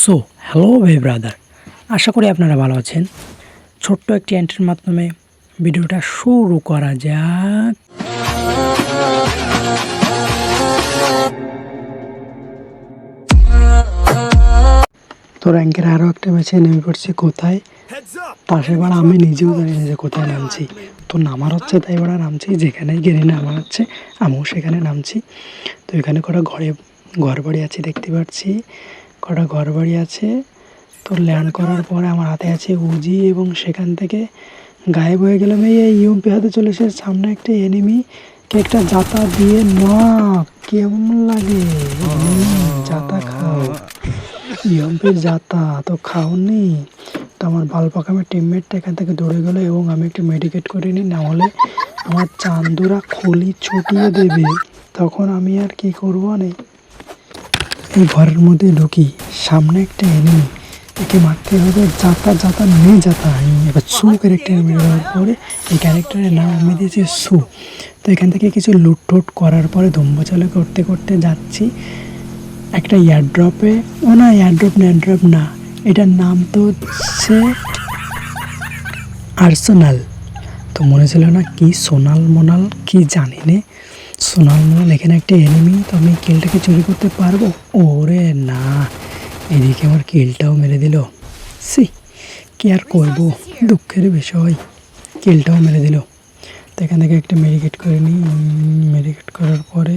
So hello ভাই brother, আশা করি আপনারা ভালো আছেন। ছোট্ট একটি এন্ট্রির মাধ্যমে ভিডিওটা শুরু করা যাক। তো র্যাঙ্কের আরও একটা ম্যাচে নেমে পড়ছি। কোথায় পাশে এবার আমি নিজেও জানি না যে কোথায় নামছি। তো নামার হচ্ছে তাই এবার নামছি, যেখানেই গেলে নামার হচ্ছে আমিও সেখানে নামছি। তো এখানে কটা ঘর বাড়ি আছে দেখতে পাচ্ছি, কটা ঘর বাড়ি আছে। তো ল্যান্ড করার পরে আমার হাতে আছে উজি এবং সেখান থেকে গায়েব হয়ে গেলাম। এই ইউএমপি হাতে চলে এসে সামনে একটা এনিমিকে একটা জাতা দিয়ে না, কেমন লাগে জাতা খাও, ইউএমপির জাতা তো খাওনি। তো আমার বাল পাকামের টিমমেটটা এখান থেকে দৌড়ে গেলো এবং আমি একটু মেডিকেট করে নিই, না হলে আমার চান্দুরা খুলি ছুটিয়ে দেবে। তখন আমি আর কি করবো না, এই ঘরের মধ্যে ঢুকি, সামনে একটা এনিমি, একে মারতে হবে। যাতা নেই যাতা, এবার সু ক্যারেক্টার মেরে পরে এই ক্যারেক্টারের নাম আমি দিয়েছি সু। তো এখান থেকে কিছু লুটটুট করার পরে ধম্বচালে করতে করতে যাচ্ছি একটা এয়ারড্রপে। ও না, এয়ারড্রপ না, এটার নাম তো হচ্ছে আর্সেনাল। তো মনে ছিল না কি সোনাল কি জানি নে, সোনাল এখানে একটা এনিমি। তো আমি কিলটাকে চুরি করতে পারবো? ওরে না, এদিকে আমার কিলটাও মেরে দিল। সি কি আর করবো, দুঃখের বিষয়, কিলটাও মেরে দিল। তো এখান থেকে একটা মেডিকেট করে নিই, মেডিকেট করার পরে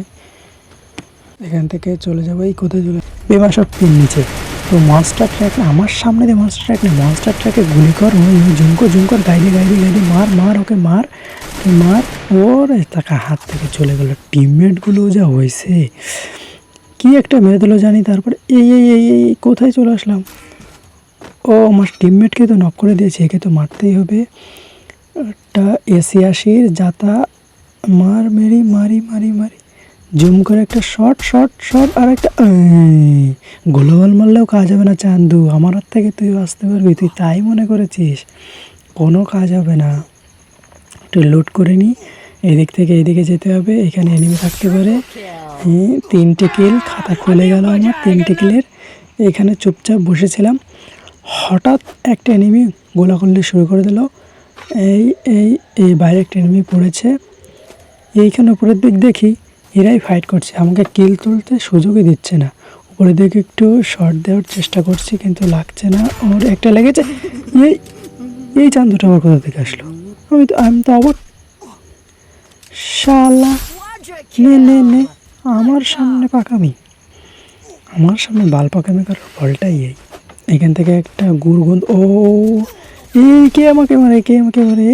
এখান থেকে চলে যাবো। এই কোথায় চলে বেমা সব পিন নিচে। তো মনস্টার ট্র্যাক না, আমার সামনে দিয়ে মনস্টার ট্র্যাক না, মনস্টার ট্র্যাকে গুলি কর, ঝুমকর গাইডে মার ওকে মার। ওর টাকা হাত থেকে চলে গেল। টিমমেটগুলো যা হয়েছে, কি একটা মেরে দিল জানি। তারপরে এই কোথায় চলে আসলাম। ও আমার টিমমেটকে তো নক করে দিয়েছে, একে তো মারতেই হবে। একটা এশিয়াশির জাতা মারি জুম করে একটা শর্ট আর একটা গোলওয়াল মারলেও কাজ হবে না। চান্দু, আমার হাত থেকে তুই বাঁচতে পারবি? তুই তাই মনে করেছিস? কোনো কাজ হবে না। একটু লুট করে নিই, এদিক থেকে এদিকে যেতে হবে। এখানে এনিমি থাকতে পারে। 3টে কিল, খাতা খুলে গেল আমার 3টে কিলের। এখানে চুপচাপ বসেছিলাম, হঠাৎ একটা এনিমি গোলাগুলি শুরু করে দিল। এই বাইরে একটা এনিমি পড়েছে। এইখানে উপরের দিক দেখি এরাই ফাইট করছে, আমাকে কিল তুলতে সুযোগই দিচ্ছে না। উপরের দিকে একটু শর্ট দেওয়ার চেষ্টা করছি কিন্তু লাগছে না। ওর একটা লেগেছে। এই চান্দুটা আমার কোথা থেকে আসলো? আমি তো অবাক। শালা নে আমার সামনে পাকামি, আমার সামনে বাল পাকামি করার ফলটাই এখান থেকে একটা গুড়গন্ধ। ও এই কে আমাকে মারে,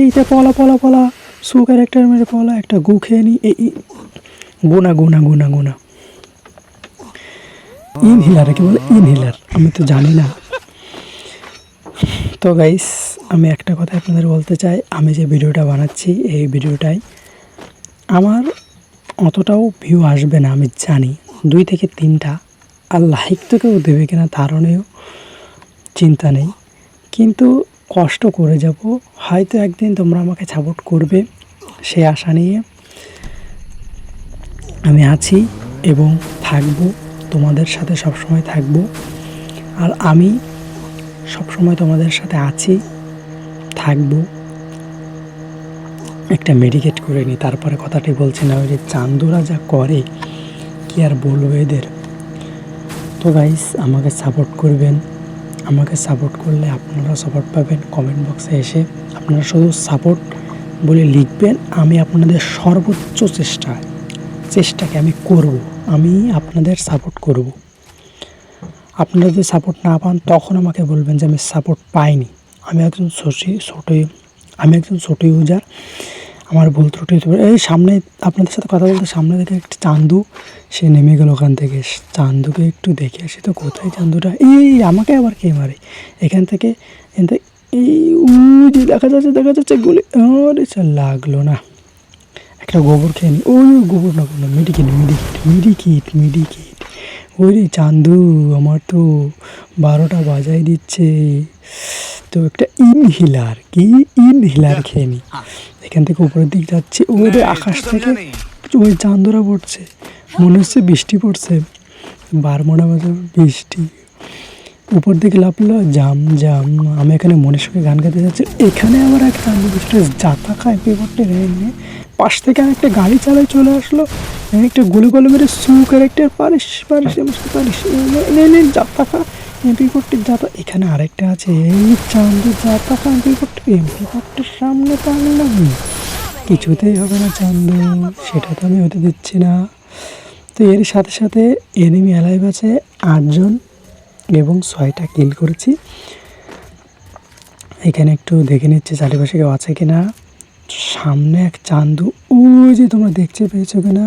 এইটা পলা সু ক্যারেক্টার মেরে পলা, একটা গু খেয়ে নি। এই গুনা ইনহিলার, কি বলে ইনহিলার, আমি তো জানি না। তো গাইস, আমি একটা কথা আপনাদের বলতে চাই, আমি যে ভিডিওটা বানাচ্ছি এই ভিডিওটাই আমার অতটাও ভিউ আসবে না আমি জানি, 2 থেকে 3টা, আর লাইক তো কেউ দেবে কিনা তারও চিন্তা নেই, কিন্তু কষ্ট করে যাব। হয়তো একদিন তোমরা আমাকে সাপোর্ট করবে, সে আশা নিয়ে আমি আছি এবং থাকবো, তোমাদের সাথে সবসময় থাকবো। আর আমি সবসময় তোমাদের সাথে আছি, থাকবো। একটা মেডিকেট করে নিই, তারপরে কথাটি বলছি না। ওই যে চান্দুরা যা করে কি আর বলবো এদের। তো গাইস, আমাকে সাপোর্ট করবেন, আমাকে সাপোর্ট করলে আপনারা সাপোর্ট পাবেন। কমেন্ট বক্সে এসে আপনারা শুধু সাপোর্ট বলে লিখবেন, আমি আপনাদের সর্বোচ্চ চেষ্টাকে আমি করব, আমি আপনাদের সাপোর্ট করব। আপনারা যদি সাপোর্ট না পান তখন আমাকে বলবেন যে আমি সাপোর্ট পাইনি। আমি একজন ছোট ইউজার, আমার ভুল ত্রুটি হতে পারে। এই সামনে আপনাদের সাথে কথা বলতে সামনে থেকে একটা চান্দু, সে নেমে গেল ওখান থেকে। চান্দুকে একটু দেখে আসি তো, কোথায় চান্দুটা? আমাকে আবার কে মারে এখান থেকে? এই দেখা যাচ্ছে গুলি। আরে লাগলো না, একটা গোবর খেয়ে নি। গোবর না, মেডিকেট। ওই রে চান্দু, আমার তো 12টা বাজাই দিচ্ছে। তো একটা ইনহিলার খেয়ে নি। এখান থেকে উপরের দিক যাচ্ছি, ওই আকাশ থেকে ওই চান্দুরা পড়ছে, মনে হচ্ছে বৃষ্টি পড়ছে, 12টা বাজে বৃষ্টি। উপর দিকে লাফলো জাম জাম। আমি এখানে মনের সঙ্গে গান গাইতে যাচ্ছি, এখানে আবার এক চান্দু দুষ্ট জাতা খায় পেপারটি রেনে পাশ থেকে আরেকটা গাড়ি চালায় চলে আসলো। একটা গুলি গুলি মেরে সু ক্যারেক্টার পারিস পারিস পারিস জাতা খা এমপি ফোরটির জাতা। এখানে আরেকটা আছে এই চান্দু জাতা খা এমপি ফোরটি, এমপি ফোরটির সামনে পারলাম কিছুতেই হবে না চান্দু, সেটা তো আমি হতে দিচ্ছি না। তো এর সাথে সাথে এনিমি অ্যালাইভ আছে 8 জন এবং 6টা কিল করেছি। এখানে একটু দেখে নিচ্ছে চারিপাশে কেউ আছে কিনা। সামনে এক চান্দু, ওই যে তোমরা দেখতে পেয়েছো কিনা,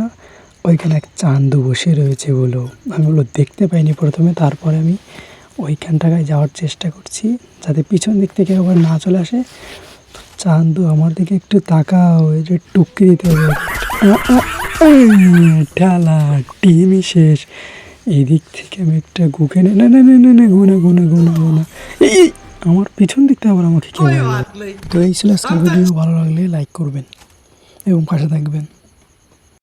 ওইখানে এক চান্দু বসে রয়েছে বলো। আমি বলো দেখতে পাইনি প্রথমে, তারপরে আমি ওইখানটায় যাওয়ার চেষ্টা করছি যাতে পিছন দিক থেকে আবার না চলে আসে। তো চান্দু আমার দিকে একটু তাকাও, এই যে টুকি দিতে হবে। ঠালা টিমই শেষ। এই দিক থেকে আমি একটা গুকে না না না না না না গুনা গুনা গুনা গুনা এই আমার পিছন দিক থেকে আবার আমাকে কেউ মারলো। তো এই ছিল আজকের ভিডিও, ভালো লাগলে লাইক করবেন এবং পাশে থাকবেন।